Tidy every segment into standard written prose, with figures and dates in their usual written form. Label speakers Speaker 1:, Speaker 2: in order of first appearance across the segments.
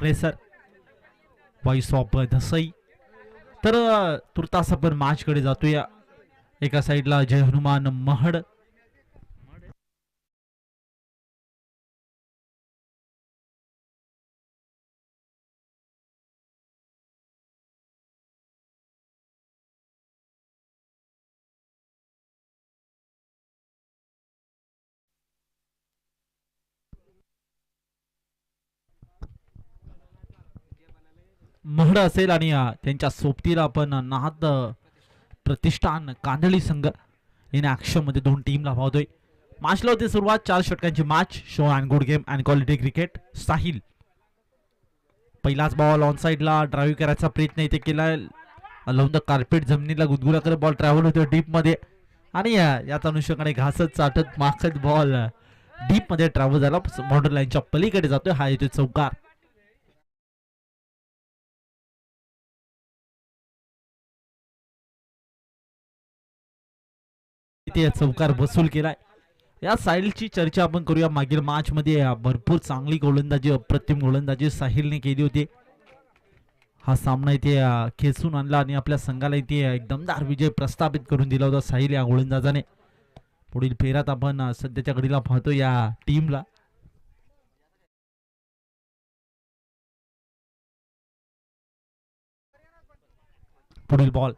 Speaker 1: Pressure voice of Dhasai. तर तुर्तास आपण मॅच कडे जातोया. एका साइडला जय हनुमान महड, महड असेल आणि त्यांच्या सोबतीला आपण नाथ प्रतिष्ठान कांदळी संघ इन ऍक्शन मध्ये दोन टीमला धावतोय. मॅचला होती सुरुवात. 4 षटकांची match. Show and good game and quality cricket. Sahil पहिलाच बॉल ऑन साइडला ड्राईव्ह करायचा प्रयत्न इथे केला. अलाउन द कार्पेट जमिनीला गुदगुला करत बॉल ट्रॅव्हल होतो डीप मध्ये आणि याच अनुषंगाने घासत चाटत माखत बॉल डीप मध्ये ट्रॅव्हल झाला. बाउंड्री लाईनच्या पलीकडे जातोय. हा येतोय चौकार. चौकार वसूल केलाय. या साहिलची चर्चा आपण करूया. मागील मॅच मध्ये भरपूर चांगली गोलंदाजी, अप्रतिम गोलंदाजी साहिलने केली होती. हा सामना इथे खेचून आणला आणि आपल्या संघाला इथे एक दमदार विजय प्रस्थापित करून दिला होता साहिल या गोलंदाजाने. पुढील फेऱ्यात आपण सध्याच्या घडीला पाहतो या टीमला. पुढील बॉल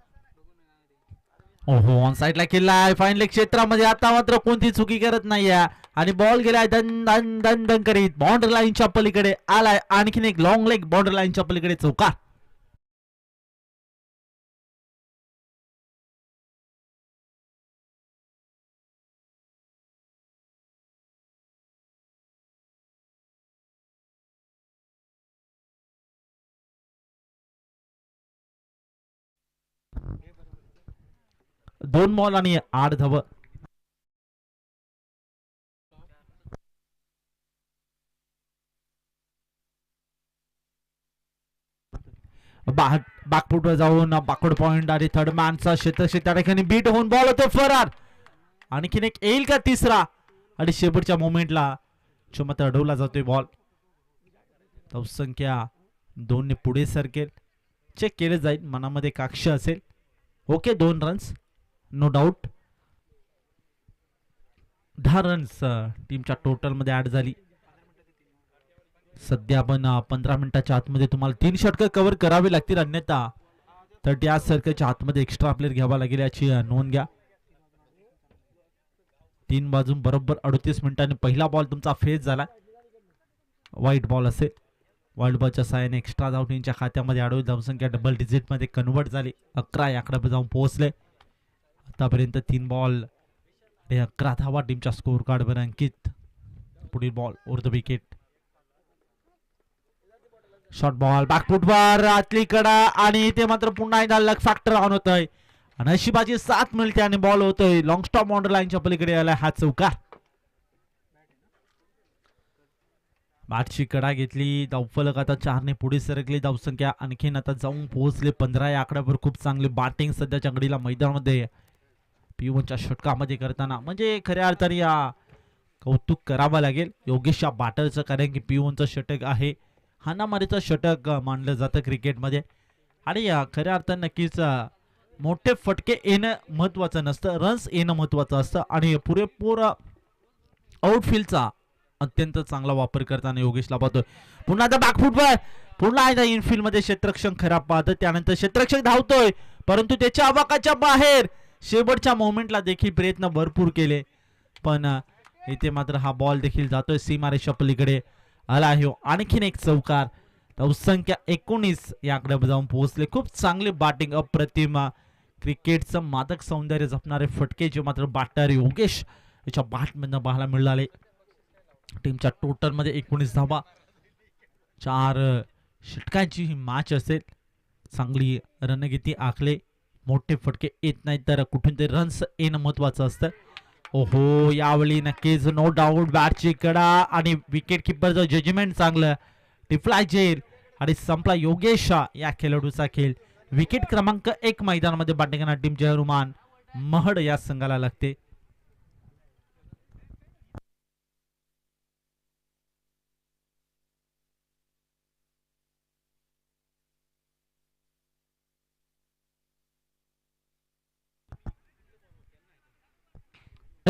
Speaker 1: ओहो ऑन साइडला केलाय. फाईन लेग क्षेत्रामध्ये आता मात्र कोणती चुकी करत नाहीये आणि बॉल गेलाय दन दन दन दन करीत बाउंड्री लाईनच्या पलीकडे आलाय. आणखीन एक लॉंग लेग बाउंड्री लाईनच्या पलीकडे चौकार. दोन बॉल आणि 8 धाव. बॅकफुटवर जाऊन बॅकवर्ड पॉइंट आणि थर्ड मॅनचा क्षेत्र त्या ठिकाणी बीट होऊन बॉल होतो फरार. आणखीन एक येईल का तिसरा आणि शेवटच्या मोमेंटला क्षमता अडवला जातोय बॉल. संख्या 2 ने पुढे सरकेल. चेक केले जाईल मनामध्ये काक्ष असेल. Okay 2 runs no doubt. 10 runs टीमच्या टोटल मध्ये ऍड झाली. सध्या आपण 15 मिनिटाच्या आतमध्ये तुम्हाला 3 षटकं कव्हर करावे लागतील. अन्यथा 30 सर्कलच्या आतमध्ये एक्स्ट्रा प्लेयर घ्यावा लागेल याची नोंद घ्या. 3 बाजून बरोबर 38 मिनिटांनी पहिला बॉल तुमचा फेस झाला. व्हाईट बॉल असेल. व्हाईट बॉलच्या साहाय्याने एक्स्ट्रा धाव टीमच्या खात्यामध्ये अडवली. धावसंख्या डबल डिजिट मध्ये कन्वर्ट झाली. 11 याकडे जाऊन पोहोचले. आतापर्यंत 3 बॉल 11 धावा टीमच्या स्कोर कार्ड वर अंकित. पुढील ball over the wicket. Short ball बॅकफुटवर आतली कडा आणि इथे मात्र पुन्हा एकदा लक फॅक्टर ऑन होतोय. नशिबाची साथ मिळते आणि बॉल होतोय लॉंग स्टॉप बाउंड्री लाईनच्या पलीकडे आलाय. हा चौकार. बॅटची कडा घेतली. धावफलक आता 4 ने पुढे सरकली. धावसंख्या आणखीन आता जाऊन पोहोचले 15 या आकड्यावर. खूप चांगली बॅटिंग सध्याच्या घडीला मैदानामध्ये P1च्या षटकामध्ये करताना म्हणजे खऱ्या अर्थाने या कौतुक करावं लागेल योगेश बाटलचं. कारण की P1चं षटक आहे हाणामारीचं षटक मानलं जातं क्रिकेटमध्ये. आणि खऱ्या अर्थाने नक्कीच मोठे फटके येणं महत्वाचं नसतं, रन्स येणं महत्वाचं असतं. आणि पुरेपूर आउटफील्डचा अत्यंत चांगला वापर करताना योगेशला पाहतोय. पुन्हा आता बॅकफुटवर पुन्हा एकदा इनफील्ड मध्ये क्षेत्ररक्षक खराब पाहतं. त्यानंतर क्षेत्ररक्षक धावतोय परंतु त्याच्या आवाकाच्या बाहेर. शेवटच्या मोमेंटला देखील प्रयत्न भरपूर केले पण इथे मात्र हा बॉल देखील जातोय सीमारेषा पलीकडे आला आहे. आणखीन एक चौकार. धावसंख्या 19 याकडे जाऊन पोहोचले. खूप चांगली बॅटिंग, अप्रतिम क्रिकेटचं मादक सौंदर्य जपणारे फटके जे मात्र बॅटर योगेश याच्या बॅटमधनं पाहायला मिळाले. टीमच्या टोटल मध्ये 19 धावा. 4 षटकांची ही मॅच असेल. चांगली रणनीती आखले. मोठे फटके येत नाहीत तर कुठून ते रन्स येणं महत्वाचं असतं. ओहो यावेळी नक्कीच नो डाऊट बॅटची कडा आणि विकेट किपरचं जजमेंट चांगलं. टिफलाय जेल आणि संपला योगेश या खेळाडूचा खेळ. विकेट क्रमांक 1 मैदानामध्ये बॅटिंग करणारी टीम जय हनुमान महड या संघाला लागते.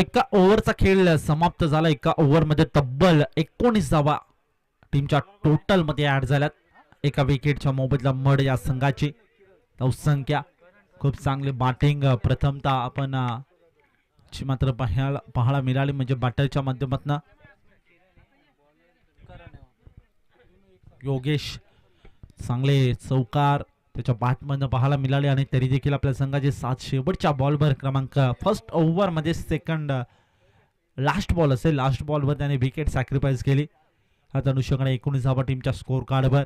Speaker 1: एका ओव्हरचा खेळ समाप्त झाला. एका ओव्हरमध्ये तब्बल 19 धावा टीमच्या टोटल मध्ये ऍड झाल्यात. एका विकेटच्या मोबदला मड या संघाची धावसंख्या. खूप चांगली बॅटिंग प्रथमतः आपण मात्र पाहायला मिळाली, म्हणजे बॅटरच्या माध्यमातून योगेश चांगले चौकार त्याच्या बॅटमधून पाहायला मिळाले. आणि तरी देखील आपल्या संघाचे 7 शेवटच्या बॉलवर क्रमांक फर्स्ट ओव्हर मध्ये सेकंड लास्ट बॉल असेल, लास्ट बॉलवर त्याने विकेट सॅक्रिफाईस केली. आता अनुषंगाने 19 धावा टीमच्या स्कोर कार्डवर.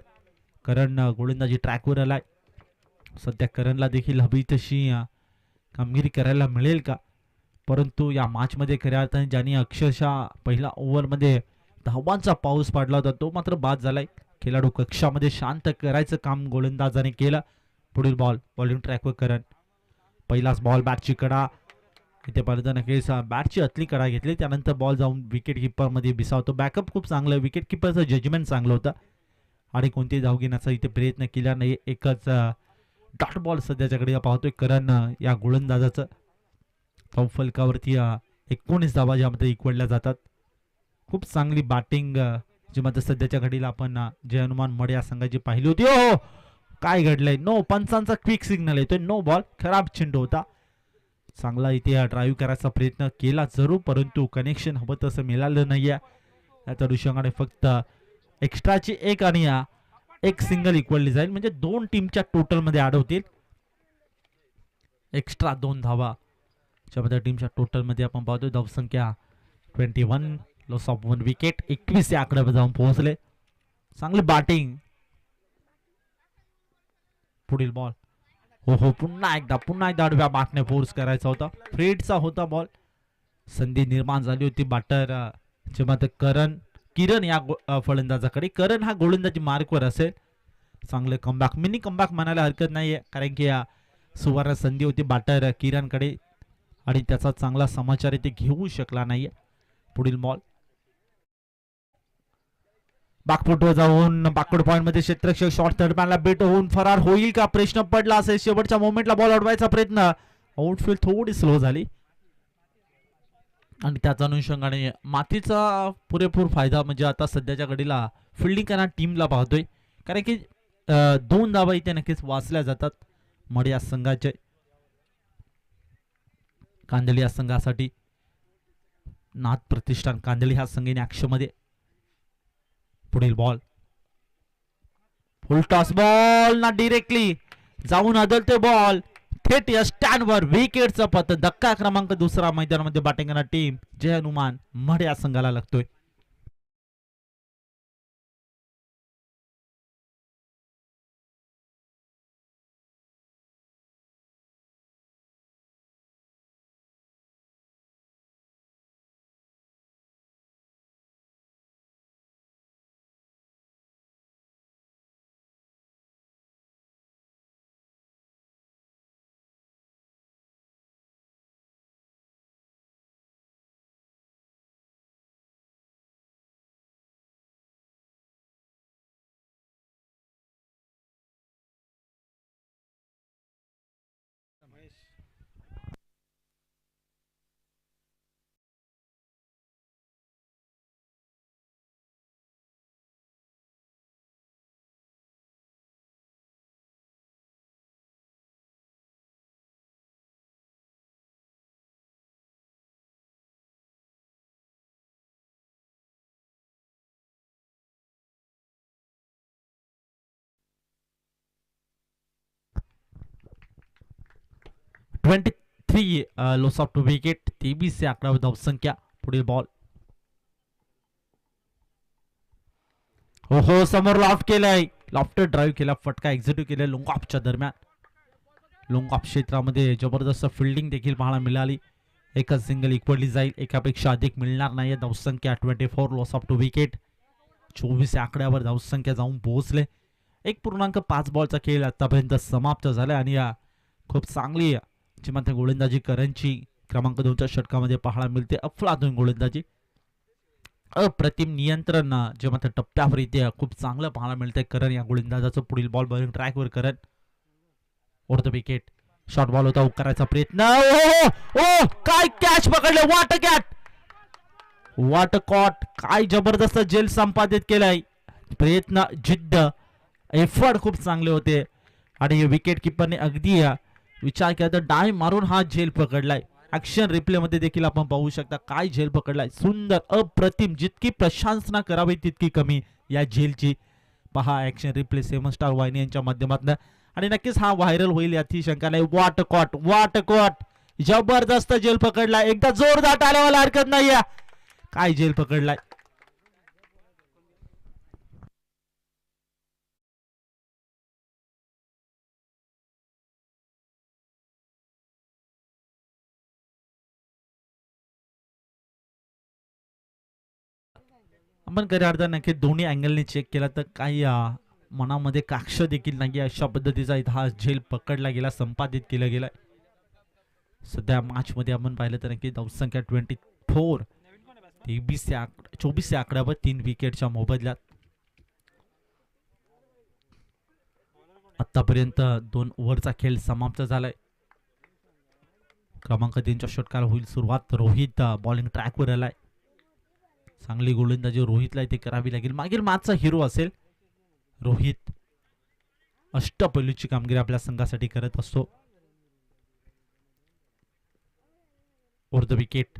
Speaker 1: करण गोलंदाजी ट्रॅकवर आलाय. सध्या करणला देखील हवी तशी कामगिरी करायला मिळेल का, परंतु या मॅच मध्ये खऱ्या अर्थाने ज्यांनी अक्षरशः पहिल्या ओव्हरमध्ये धावांचा पाऊस पाडला होता तो मात्र बाद झालाय. खेळाडू कक्षामध्ये शांत करायचं काम गोलंदाजाने केलं. पुढील बॉल बॉलिंग ट्रॅकवर करण. पहिलाच बॉल बॅटची कडा. इथे पर्यंत नक्कीच बॅटची अतली कडा घेतली. त्यानंतर बॉल जाऊन विकेट किपर मध्ये बिसावतो. बॅकअप खूप चांगलं, विकेट किपरचं जजमेंट चांगलं होतं आणि कोणतेही धाव घेण्याचा इथे प्रयत्न केला नाही. एकच डॉट बॉल सध्याच्याकडे पाहतोय करण या गोलंदाजाचं. धाव फलकावरती 19 धावा ज्यामध्ये इक्वडल्या जातात. खूप चांगली बॅटिंग जी मात्र सध्याच्या घडीला आपण जय हनुमान मड या संघाची पाहिली होती. हो काय घडलंय, नो, पंचांचा क्विक सिग्नल येतोय, नो बॉल. खराब चेंडू होता. चांगला इथे ड्राईव्ह करायचा प्रयत्न केला जरूर, परंतु कनेक्शन हवं तसं मिळालं नाहीये. त्या अनुषंगाने फक्त एक्स्ट्राची एक आणि एक सिंगल इक्वलली जाईल, म्हणजे 2 टीमच्या टोटल मध्ये ऍड होतील. एक्स्ट्रा 2 धावा ज्यामध्ये टीमच्या टोटल मध्ये आपण पाहतोय धावसंख्या 21, लॉस ऑफ 1 विकेट. 21 या आकड्यावर जाऊन पोहोचले. चांगली बॅटिंग. पुढील बॉल. हो पुन्हा एकदा आडव्या बॅटने फोर्स करायचा होता. फ्रेडचा होता बॉल. संधी निर्माण झाली होती बॅटर जेव्हा किरण या फलंदाजाकडे. करण हा गोलंदाजी मार्कवर असेल. चांगले कमबॅक, मिनी कमबॅक म्हणायला हरकत नाहीये, कारण की सुवर्ण संधी होती बॅटर किरणकडे आणि त्याचा चांगला समाचार इथे घेऊ शकला नाहीये. पुढील बॉल बॅकफुटवर जाऊन बॅकवर्ड पॉइंट मध्ये क्षेत्ररक्षक शॉट दरम्यानला बेट होऊन फरार होईल का प्रश्न पडला असेल. शेवटच्या मोमेंटला बॉल अडवायचा प्रयत्न, आउटफील्ड थोडी स्लो झाली आणि त्याच अनुषंगाने मातीचा पुरेपूर फायदा म्हणजे आता सध्याच्या घडीला फिल्डिंग करणाऱ्या टीमला पाहतोय, कारण की 2 धावा इथे नक्कीच वाचल्या जातात मड या संघाचे. कांदळी या संघासाठी नाथ प्रतिष्ठान कांदळी ह्या संघाने ऍक्शन मध्ये. पुढील बॉल फुल टॉस बॉल ना डिरेक्टली जाऊन अदलते बॉल थेट या स्टँडवर. विकेटचा पत. धक्का क्रमांक 2 मैदानामध्ये बॅटिंग करणारी टीम जय हनुमान मड या संघाला लागतोय. Twenty 3 loss of 2 wicket. 23 या आकड्यावर धावसंख्या. पुढील बॉल. हो समोर लॉफ्ट केलाय, लॉफ्ट ड्राईव्ह केला, फटका एक्झिक्यूट केला लॉंग ऑफच्या दरम्यान. लॉंग ऑफ क्षेत्रामध्ये जबरदस्त फिल्डिंग देखील पाहायला मिळाली. एकच सिंगल इक्वली जाईल, एकापेक्षा अधिक मिळणार नाही. धावसंख्या 24, लॉस ऑफ 2 विकेट. 24 या आकड्यावर धावसंख्या जाऊन पोहोचले. 1.5 बॉलचा खेळ आतापर्यंत समाप्त झाला आणि खूप चांगली जी मात्र गोलंदाजी करणची क्रमांक 2च्या षटकामध्ये पाहायला मिळते. अफलातून गोलंदाजी, अप्रतिम नियंत्रण जे मात्र टप्प्यावर इथे खूप चांगलं पाहायला मिळतंय करण या गोलंदाजाचं. पुढील बॉल बॉलिंग ट्रॅकवर Karan over the wicket. Short ball होता, करायचा प्रयत्न. ओ ओ काय कॅच पकडले, वॉट कॉट. काय जबरदस्त झेल संपादित केलाय. प्रयत्न, जिद्द, एफर्ट खूप चांगले होते आणि विकेट किपरने अगदी विचार केला तर डाय मारून हा झेल पकडलाय. ऍक्शन रिप्ले मध्ये देखील आपण पाहू शकता काय झेल पकडलाय. सुंदर, अप्रतिम. जितकी प्रशंसना करावी तितकी कमी या झेलची. पहा ऍक्शन रिप्ले 7 स्टार वाहिनी यांच्या माध्यमातून आणि नक्कीच हा व्हायरल होईल याची शंका नाही. वॉट कॉट जबरदस्त झेल पकडलाय. एकदा जोरदार टाळ्याला हरकत नाहीये. काय झेल पकडलाय. आपण खऱ्या अर्थाने नक्की दोन्ही अँगलने चेक केला तर काही मनामध्ये काक्ष देखील नाही. अशा पद्धतीचा इथं हा झेल पकडला गेला, संपादित केला गेलाय. सध्या मॅच मध्ये आपण पाहिलं तर नक्की धावसंख्या 24, 24 आकड्यावर 3 विकेटच्या मोबदल्यात. आतापर्यंत 2 ओव्हरचा खेळ समाप्त झालाय. क्रमांक 3च्या षटकार होईल सुरुवात. रोहित बॉलिंग ट्रॅकवर आलाय. चांगली गोलंदाजी रोहितला इथे करावी लागेल. मागील मॅचचा हिरो असेल रोहित. अष्टपैलूची कामगिरी आपल्या संघासाठी करत असतो. Over the wicket.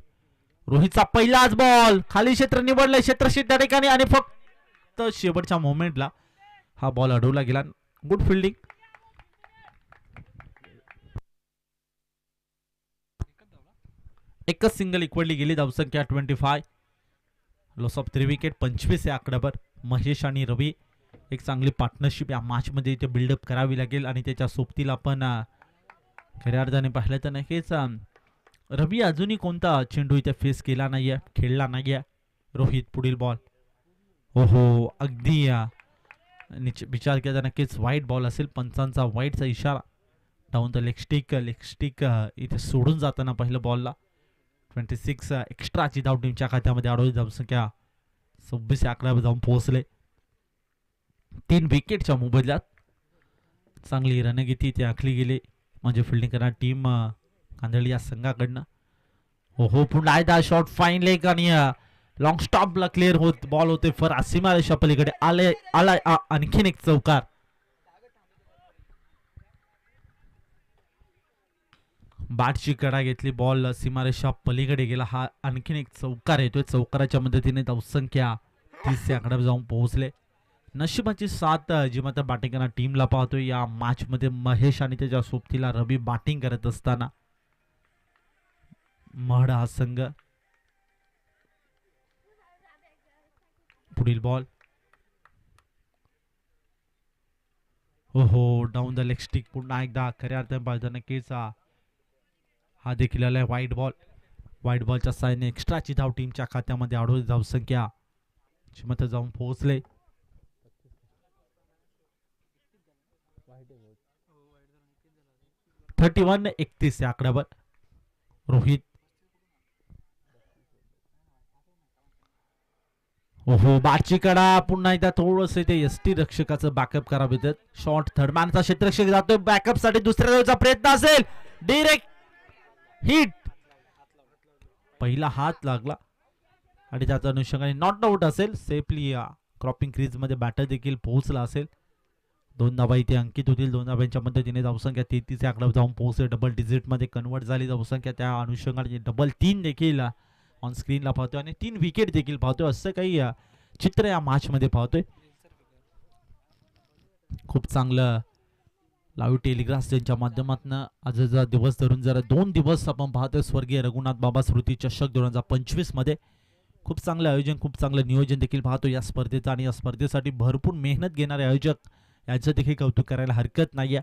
Speaker 1: रोहितचा पहिलाच बॉल. खाली क्षेत्र निवडलंय, क्षेत्रशीट त्या ठिकाणी आणि फक्त शेवटच्या मोमेंटला हा बॉल अडवला गेला. Good fielding. एकच सिंगल इक्वडली गेली. धावसंख्या 25. Loss of 3 wicket. 25 या आकड्यावर. महेश आणि रवी एक चांगली पार्टनरशिप या मॅच मध्ये इथे बिल्डअप करावी लागेल आणि त्याच्या सोबतीला आपण खऱ्या अर्थाने पाहिलं तर नक्कीच रवी अजूनही कोणता चेंडू इथे फेस केला नाहीये, खेळला नाहीये. रोहित पुढील बॉल. ओहो अगदी विचार केला तर नक्कीच वाईट बॉल असेल. पंचांचा वाईटचा इशारा. डाऊन द लेग स्टिक इथे सोडून जाताना पहिल्या बॉलला 26 एक्स्ट्राची धाव टीमच्या खात्यामध्ये अडवली. धावसंख्या 26 आकड्यावर जाऊन पोहोचले. 3 विकेटच्या मोबदल्यात चांगली रणनीती इथे आखली गेली म्हणजे फिल्डिंग करणारी टीम कांदळी या संघाकडनं. हो पुन्हा एकदा शॉट फाईन लेग आणि लॉंग स्टॉपला क्लिअर होत बॉल होते फर सीमारेषा पलीकडे आलाय आणखीन एक चौकार. बॅटची कडा घेतली, बॉल सीमारेषा पलीकडे गेला. हा आणखीन एक चौकार येतोय. चौकाराच्या मदतीने धावसंख्या 30 या आकड्यावर जाऊन पोहोचले. नशिबाची साथ जी मात्र बॅटिंग करणाऱ्या टीमला पाहतोय या मॅच मध्ये. महेश आणि त्याच्या सोबतीला रवी बॅटिंग करत असताना महड हा संघ. पुढील बॉल. हो डाऊन द लेग स्टिक. पुन्हा एकदा खऱ्या अर्थाने पाहतो नक्कीच हा देखील आलाय व्हाईट बॉल. व्हाईट बॉलच्या साहाय्याने एक्स्ट्राची धाव टीमच्या खात्यामध्ये अडवली. धावसंख्या मते जाऊन पोहोचले. (31) 31 या आकड्यावर. रोहित. ओहो बाची कडा. पुन्हा एकदा थोडस ते एसटी रक्षकाचं बॅकअप करावे. शॉर्ट थर्डमॅनचा क्षेत्ररक्षक जातोय बॅकअप साठी. दुसऱ्या धावेचा प्रयत्न असेल. Direct hit. पहिला हात लागला आणि त्याच्या अनुषंगाने नॉट आउट असेल. सेफली क्रॉपिंग क्रीज मध्ये बॅटर देखील पोहोचला असेल. 2 धावा इथे अंकित होतील. 2 धावांच्या मदतीने धावसंख्या 33 या आकड्यावर जाऊन पोहोचले. डबल डिजिट मध्ये कन्वर्ट झाली धावसंख्या. त्या अनुषंगाने डबल 3 देखील ऑन स्क्रीनला पाहतोय आणि 3 विकेट देखील पाहतोय. असं काही चित्र या मॅच मध्ये पाहतोय. खूप चांगलं लाईव्ह टेलिग्राफ यांच्या माध्यमातून आजचा दिवस धरून जरा 2 दिवस आपण पाहतोय स्वर्गीय रघुनाथ बाबा स्मृती चषक 2025 मध्ये. खूप चांगलं आयोजन, खूप चांगलं नियोजन देखील पाहतो या स्पर्धेचं आणि या स्पर्धेसाठी भरपूर मेहनत घेणारे आयोजक याचं देखील कौतुक करायला हरकत नाहीये.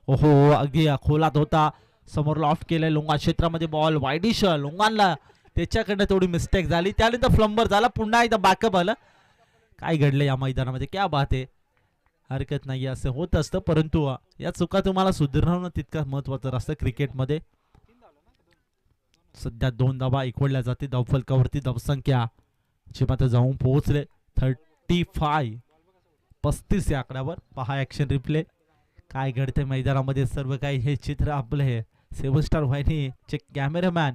Speaker 1: ओहो अगदी खोलात होता. समोर लॉफ्ट केलंय लोंगा क्षेत्रामध्ये बॉल. वाईडिश लोंगांना त्याच्याकडनं थोडी मिस्टेक झाली. त्यानंतर फ्लंबर झाला. पुन्हा एकदा बॅकअप आलं. काय घडलं या मैदानामध्ये क्या बात आहे. हरकत नाही असं होत असतं परंतु या चुका तुम्हाला सुधारणं तितकं महत्वाचं असतं क्रिकेटमध्ये. सध्या 2 धावा इकडल्या जाते धावफलकावरती. धावसंख्या ची मात्र जाऊन पोहोचले 35 35 या आकड्यावर. पहा ऍक्शन रिप्ले. काय घडते मैदानामध्ये सर्व काही हे चित्र आपले सेवन स्टार वाहिनीचे कॅमेरामॅन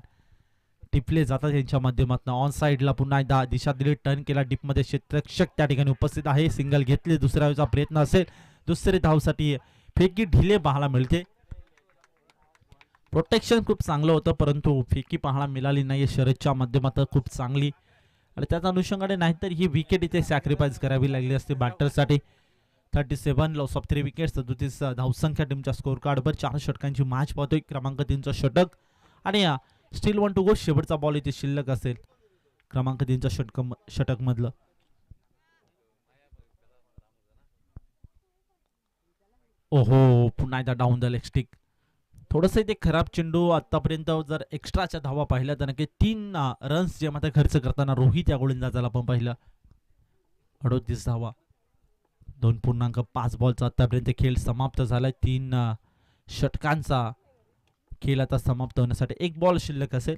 Speaker 1: टिपले जातात यांच्या माध्यमातून. ऑन साइडला पुन्हा एकदा दिशा दिली, टर्न केला डीपमध्ये, क्षेत्ररक्षक त्या ठिकाणी उपस्थित आहे. सिंगल घेतले, दुसऱ्या वेळेचा प्रयत्न असेल, दुसरे धावसाठी फेकी ढिले पाहायला मिळते. प्रोटेक्शन खूप चांगलं होतं परंतु फेकी पाहायला मिळाली नाही शर्यतच्या माध्यमातून खूप चांगली, आणि त्याच्या अनुषंगाने नाहीतर ही विकेट इथे सॅक्रिफाईस करावी लागली असते बॅटरसाठी. 37 लॉस ऑफ 3 विकेट्स, 37 धावसंख्या टीमच्या स्कोर कार्डवर. 4 षटकांची मॅच पाहतोय. क्रमांक 3चं षटक आणि स्टील 1 टू गो. शेवटचा बॉल इथे शिल्लक असेल क्रमांक 3चं षटक मधलं. ओहो, पुन्हा एकदा डाऊन द लेग स्टिक. थोडंसं ते खराब चेंडू. आतापर्यंत जर एक्स्ट्राच्या धावा पाहिल्या तर नक्की 3 रन्स जे मात्र खर्च करताना रोहित या गोलंदाजाला आपण पाहिलं. 38 धावा, 2.5 बॉलचा आतापर्यंत खेळ समाप्त झालाय. 3 षटकांचा खेळ आता समाप्त होण्यासाठी 1 बॉल शिल्लक असेल.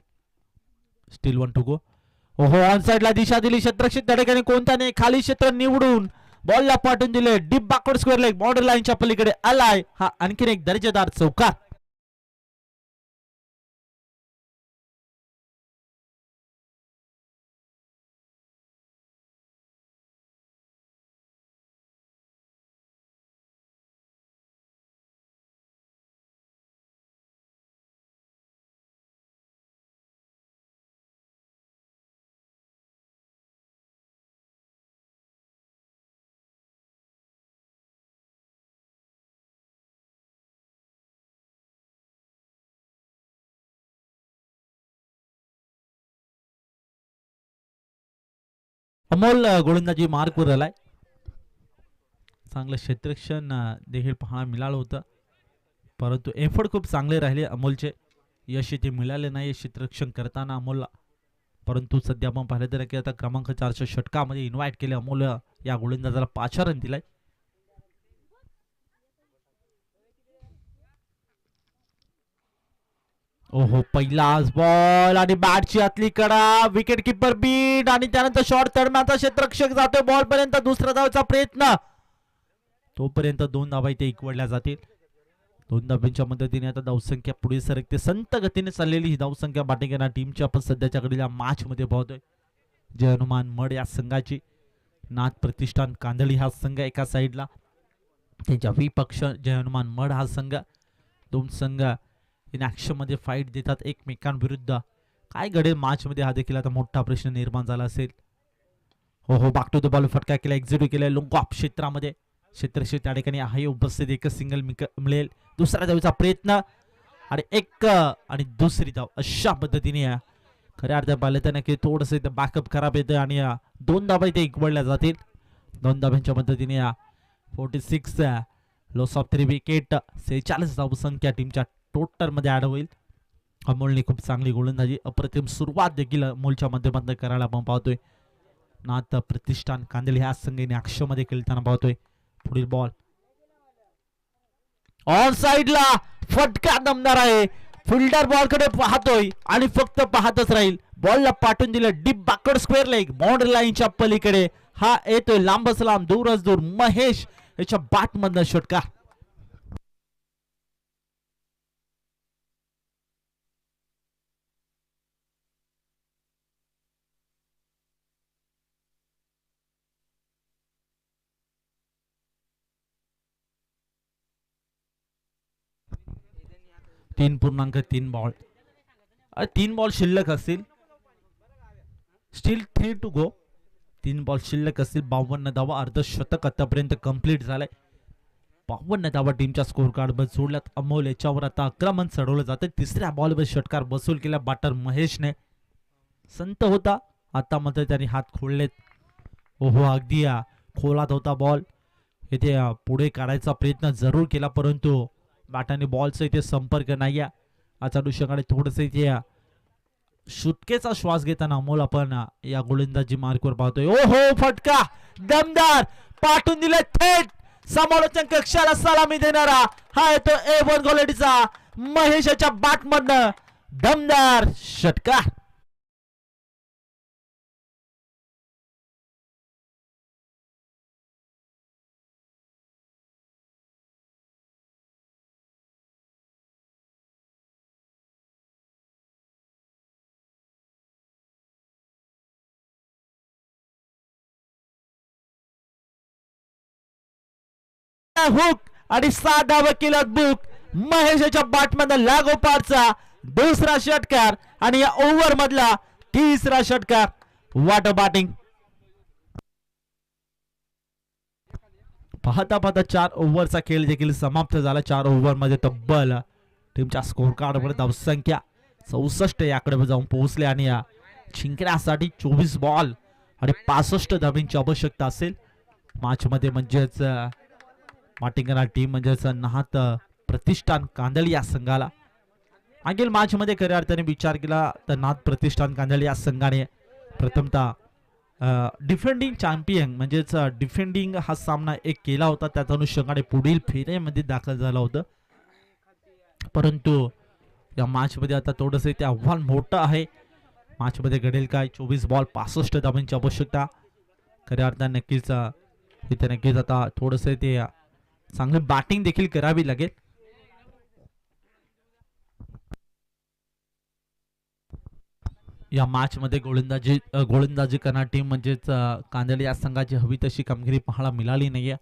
Speaker 1: Still 1 to go. ओहो, ऑन साइडला दिशा दिली, क्षेत्ररक्षक त्या ठिकाणी कोणत्या नाही, खाली क्षेत्र निवडून बॉलला पाठवून दिले. Deep backward square leg, border लाईनच्या पलीकडे आलाय. हा आणखीन एक दर्जेदार चौकार. अमोल गोलंदाजी मार्कवर आलाय. चांगलं क्षेत्ररक्षण देखील पाहायला मिळालं होतं परंतु एफर्ट खूप चांगले राहिले अमोलचे. यश इथे मिळाले नाही क्षेत्ररक्षण करताना अमोलला. परंतु सध्या आपण पाहिलं तर की आता क्रमांक 4च्या षटकामध्ये इन्व्हाइट केले अमोल या गोलंदाजाला 5 रन दिलाय. ओहो, पहिलाच बॉल आणि बॅटची आतली कडा, विकेट किपर बीट आणि त्यानंतर शॉर्ट तडम्याचा क्षेत्ररक्षक जातोय बॉल पर्यंत. दुसरा धावचा प्रयत्न, तोपर्यंत 2 धावा इथे इकवडल्या जातील. 2 धाब्यांच्या मदतीने आता धावसंख्या पुढे सरकते. संत गतीने चाललेली ही धावसंख्या बाटेकरना टीमची आपण सध्याच्या घडीला मॅच मध्ये पाहतोय. जय हनुमान मड या संघाची, नाथ प्रतिष्ठान कांदळी हा संघ एका साईडला, त्यांच्या विपक्ष जय हनुमान मड हा संघ. 2 संघ इन ऍक्शन मध्ये फाईट देतात एकमेकांविरुद्ध. काय घडेल मॅच मध्ये हा देखील आता मोठा प्रश्न निर्माण झाला असेल. हो हो, बॅक टू द बॉल, फटका केला, एक्झिक्यूट केला लोंग ऑफ क्षेत्रामध्ये. क्षेत्ररक्षक त्या ठिकाणी आहे उपस्थित. एकच सिंगल मिळेल, दुसऱ्या धावेचा प्रयत्न आणि एक आणि दुसरी धाव. अशा पद्धतीने खऱ्या अर्थात पाहिलं तर नक्की थोडंसं इथं बॅकअप खराब येतं आणि 2 धावा इथे इकवडल्या जातील. 2 धाब्यांच्या मदतीने 46 लॉस ऑफ 3 विकेट, 46 धावसंख्या टीमच्या टोटल मध्ये ऍड होईल. अमोलने खूप चांगली गोलंदाजी, अप्रतिम सुरुवात देखील अमोलच्या माध्यमातून करायला आपण पाहतोय. नाथ प्रतिष्ठान कांदळी ह्या संघाने अक्षर मध्ये खेळताना पाहतोय. पुढील बॉल ऑन साइडला, फटका दमदार आहे. फिल्डर बॉल कडे पाहतोय आणि फक्त पाहतच राहील. बॉलला पाठवून दिलं deep backward square leg, boundary लाईनच्या पलीकडे. हा येतोय लांबच लांब, दूरच दूर. महेश याच्या बॅट मधनं षटकार. तीन पूर्णांक 3 बॉल, 3 बॉल शिल्लक असतील. Steel 3 to go. 3 बॉल शिल्लक असतील. 52 धावा, अर्धशतक आतापर्यंत कंप्लीट झालंय. 52 धावा टीमच्या स्कोर कार्डवर जोडल्यात. अमोल याच्यावर आता आक्रमण चढवलं जातं. तिसऱ्या बॉलवर षटकार बसूल केला बॅटर महेशने. संत होता, आता मात्र त्यांनी हात खोललेत. ओहो, अगदी खोलात होता बॉल. इथे पुढे काढायचा प्रयत्न जरूर केला परंतु बॅटाने बॉलचा इथे संपर्क नाही आहे. आता अनुषंगाने थोडंसं इथे सुटकेचा श्वास घेताना अमोल आपण या गोलंदाजी मार्कवर पाहतोय. ओहो, फटका दमदार, पाठवून दिले थेट समालोचन कक्षाला सलामी देणारा हा येतो A1 क्वालिटीचा महेशच्या बॅट मधनं दमदार षटकार. हुक आणि 6 धावा केल्यात बुक. महेशच्या बॅटमधला लागोपाठचा दुसरा षटकार आणि या ओव्हर मधला तिसरा षटकार. What a batting. पाहता पाहता 4 ओव्हरचा खेळ देखील समाप्त झाला. 4 ओव्हर मध्ये तब्बल टीमच्या स्कोर कार्डवर धावसंख्या 64 याकडे जाऊन पोहोचले आणि या जिंकण्यासाठी 24 बॉल आणि 65 धावांची आवश्यकता असेल मॅच मध्ये. म्हणजेच माटिंगरा टीम म्हणजेच नाहत प्रतिष्ठान कांदळी या संघाला मागील मॅच मध्ये खऱ्या अर्थाने विचार केला तर नाथ प्रतिष्ठान कांदळी या संघाने प्रथमतः डिफेंडिंग चॅम्पियन म्हणजेच डिफेंडिंग हा सामना एक केला होता. त्याच अनुषंगाने पुढील फेऱ्यामध्ये दाखल झाला होता. परंतु या मॅच मध्ये आता थोडंसं ते आव्हान मोठं आहे. मॅच मध्ये घडेल काय. 24 बॉल 65 धावांची आवश्यकता. खऱ्या अर्थाने नक्कीच इथे नक्कीच आता थोडंसं ते चांगली बॅटिंग देखील करावी लागेल. या मॅच मध्ये गोलंदाजी करणारी टीम म्हणजेच कांदळी या संघाची हवी तशी कामगिरी पाहायला मिळाली नाहीये.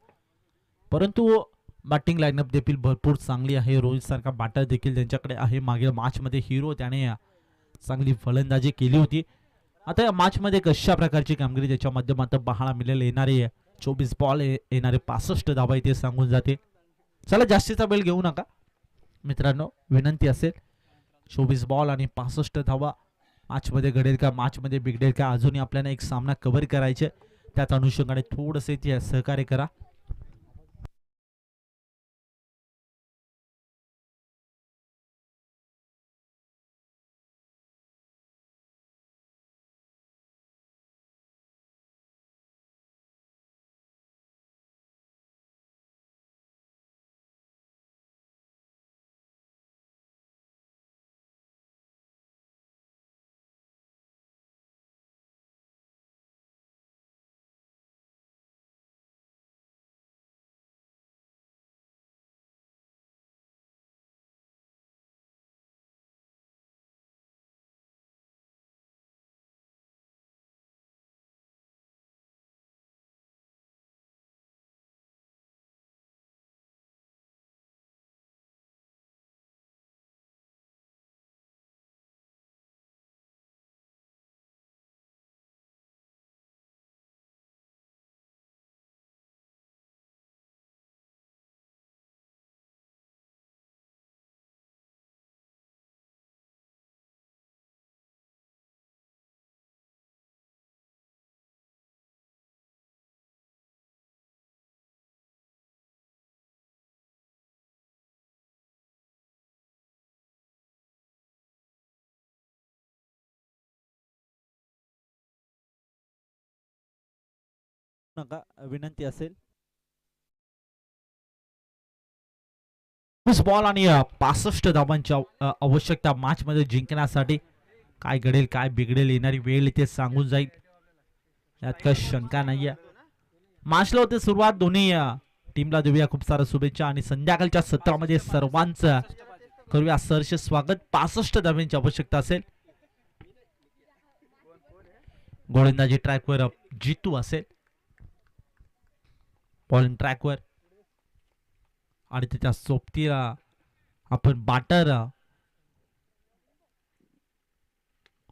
Speaker 1: परंतु बॅटिंग लाईनअप देखील भरपूर चांगली आहे. रोहित सारखा बॅटर देखील त्यांच्याकडे आहे. मागील मॅच मध्ये हिरो त्याने चांगली फलंदाजी केली होती. आता या मॅच मध्ये कशा प्रकारची कामगिरी त्याच्या माध्यमातून पाहायला मिळेल. येणारे 24 बॉल येणारे 65 धावा इथे सांगून जाते. चला जास्तीचा वेळ घेऊ नका मित्रांनो, विनंती असेल. 24 बॉल आणि 65 धावा मॅच मध्ये घडेल का, मॅच मध्ये बिघडेल का. अजूनही आपल्याला एक सामना कव्हर करायचे. त्याच अनुषंगाने थोडंसे ते सहकार्य करा. नका विनंती असेल. बॉल आणि 65 धावांची आवश्यकता मॅच मध्ये जिंकण्यासाठी. काय घडेल काय बिघडेल येणारी वेळ इथे सांगून जाईल यात काही शंका नाहीये. मॅचला होते सुरुवात. दोन्ही टीमला देऊया खूप साऱ्या शुभेच्छा आणि संध्याकाळच्या सत्रामध्ये सर्वांचं करूया सहर्ष स्वागत. 65 धावांची आवश्यकता असेल. गोलंदाजी ट्रॅकवर जितू असेल. बॉलिंग ट्रॅकवर आणि त्याच्या सोबतीला आपण बॅटर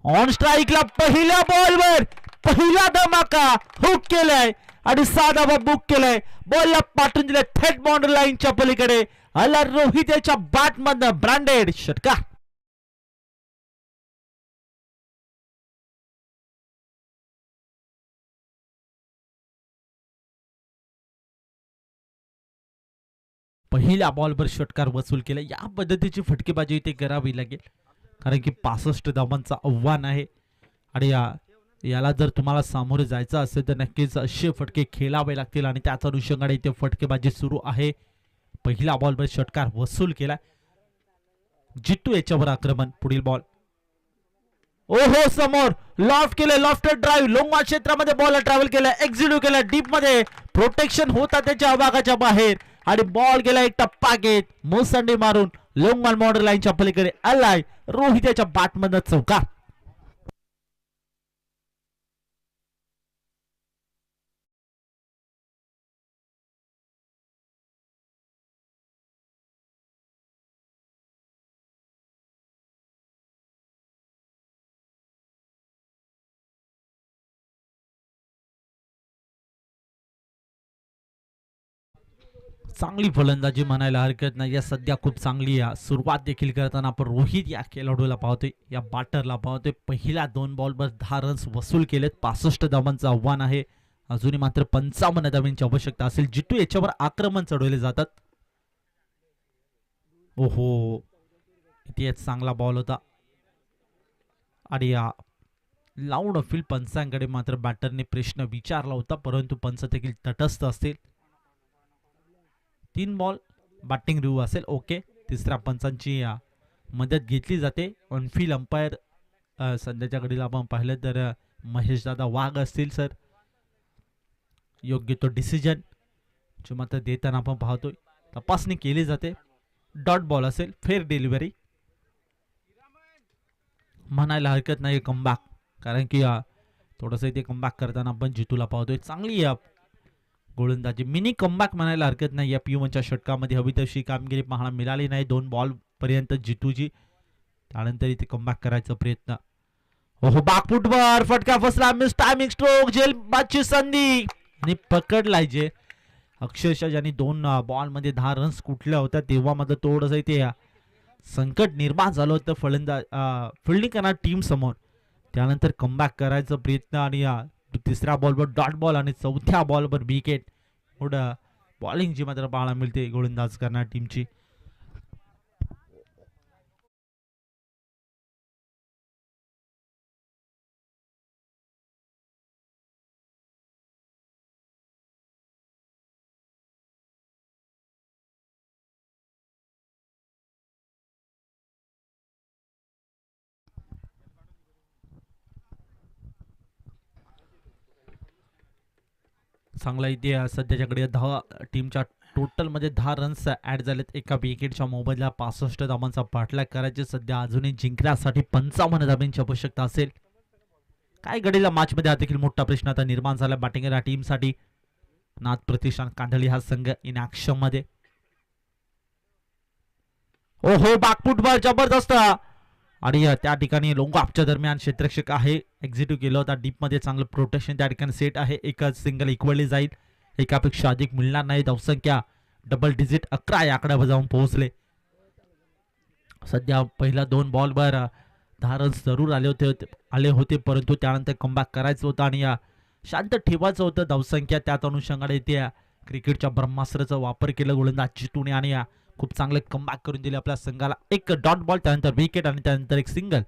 Speaker 1: ऑन स्ट्राईकला पहिल्या बॉलवर पहिला धमाका हुक केलाय आणि 6 धावा बुक केलाय. बॉलला पाठवून दिलाय थेट बाउंड्री लाईनच्या पलीकडे. आला रोहित याच्या बॅट मधनं ब्रँडेड षटकार. पहिल्या बॉलवर षटकार वसूल केला. या पद्धतीची फटकेबाजी इथे करावी लागेल कारण की 65 धावांचा आव्हान आहे आणि याला जर तुम्हाला सामोरे जायचं असेल तर नक्कीच असे फटके खेळावे लागतील आणि त्याच अनुषंगाने इथे फटकेबाजी सुरू आहे. पहिल्या बॉलवर षटकार वसूल केला. जितू याच्यावर आक्रमण. पुढील बॉल ओहो समोर लॉफ्ट केले. लॉफ्टेड ड्राईव्ह लोंगवा क्षेत्रामध्ये बॉल ट्रॅव्हल केला. एक्झिक्यूट केला. डीप मध्ये प्रोटेक्शन होता त्याच्या आवागाच्या बाहेर आणि बॉल गेला एक टप्पा घेत मोसंडी मारून लोंगवाल बॉर्डर लाईनच्या पलीकडे आलाय. रोहित याच्या बॅटमधनं चौकार. चांगली फलंदाजी म्हणायला हरकत नाही. या सध्या खूप चांगली सुरुवात देखील करताना आपण रोहित या खेळाडूला पाहतोय, या बॅटरला पाहतोय. पहिल्या 2 बॉलवर 10 रन्स वसूल केलेत. 65 धावांचं आव्हान आहे. अजूनही मात्र 55 धावांची आवश्यकता असेल. जितू याच्यावर आक्रमण चढवले जातात. ओहो, इथे चांगला बॉल होता आणि लाऊड फील्ड पंचांकडे मात्र बॅटरने प्रश्न विचारला होता, परंतु पंच देखील तटस्थ असतील. 3 बॉल बॅटिंग रिव्ह्यू असेल. ओके, तिसऱ्या पंचांची मदत घेतली जाते. ऑनफील्ड अंपायर सध्याच्या घडीला आपण पाहिलं तर महेश दादा वाघ असतील सर. योग्य तो डिसिजन जो मात्र देताना आपण पाहतोय. तपासणी केली जाते. डॉट बॉल असेल. फेअर डिलिव्हरी म्हणायला हरकत नाही. कमबॅक, कारण की थोडंसं इथे कमबॅक करताना आपण जितूला पाहतोय. चांगली गोलंदाजी, मिनी कमबॅक म्हणायला हरकत नाही. या P1च्या षटकामध्ये हवी तशी कामगिरी पाहायला मिळाली नाही. 2 बॉल पर्यंत जितूजी, त्यानंतर इथे कमबॅक करायचा प्रयत्न. ओहो, बॅकफुटवर फटका फसला. मिस टायमिंग स्ट्रोक, झेलबादची संधी आणि पकडलाय. जे अक्षरशः ज्यांनी 2 बॉलमध्ये 10 रन्स कुठल्या होत्या, तेव्हा मात्र थोडंसं इथे संकट निर्माण झालं होतं फिल्डिंग करणार टीम समोर. त्यानंतर कमबॅक करायचा प्रयत्न आणि तिसऱ्या बॉलवर डॉट बॉल आणि चौथ्या बॉलवर विकेट. पुढं बॉलिंगची मात्र पाहायला मिळते गोलंदाज करणार टीमची. चांगला इथे सध्याच्याकडे 10 टीमच्या टोटलमध्ये 10 रन्स ॲड झालेत. एका विकेटच्या मोबदल्यात 65 धावांचा पाठलाग करायचे. सध्या अजूनही जिंकण्यासाठी 55 धावांची आवश्यकता असेल. काय घडेल मॅचमध्ये हा देखील मोठा प्रश्न आता निर्माण झाला बॅटिंग या टीमसाठी. नाथ प्रतिष्ठान कांदळी हा संघ इन ऍक्शन मध्ये. ओहो, बॅकफुटवर जबरदस्त आणि त्या ठिकाणी लोंगापच्या दरम्यान क्षेत्ररक्षक आहे, एक्झिक्यूट केलं होता. डीप मध्ये चांगलं प्रोटेक्शन त्या ठिकाणी सेट आहे. एकच सिंगल इक्वली जाईल. एकापेक्षा अधिक मिळणार नाही. धावसंख्या डबल डिजिट 11 या आकड्यावर जाऊन पोहोचले. सध्या पहिल्या 2 बॉलवर 10 रन्स जरूर आले होते, परंतु त्यानंतर कमबॅक करायचं होतं आणि शांत ठेवायचं होतं धावसंख्या. त्याच अनुषंगाने ते क्रिकेटच्या ब्रह्मास्त्राचा वापर केला गोलंदाज जितूने आणि खूप चांगले कमबॅक करून दिले आपल्या संघाला. एक डॉट बॉल, त्यानंतर विकेट आणि त्यानंतर एक सिंगल.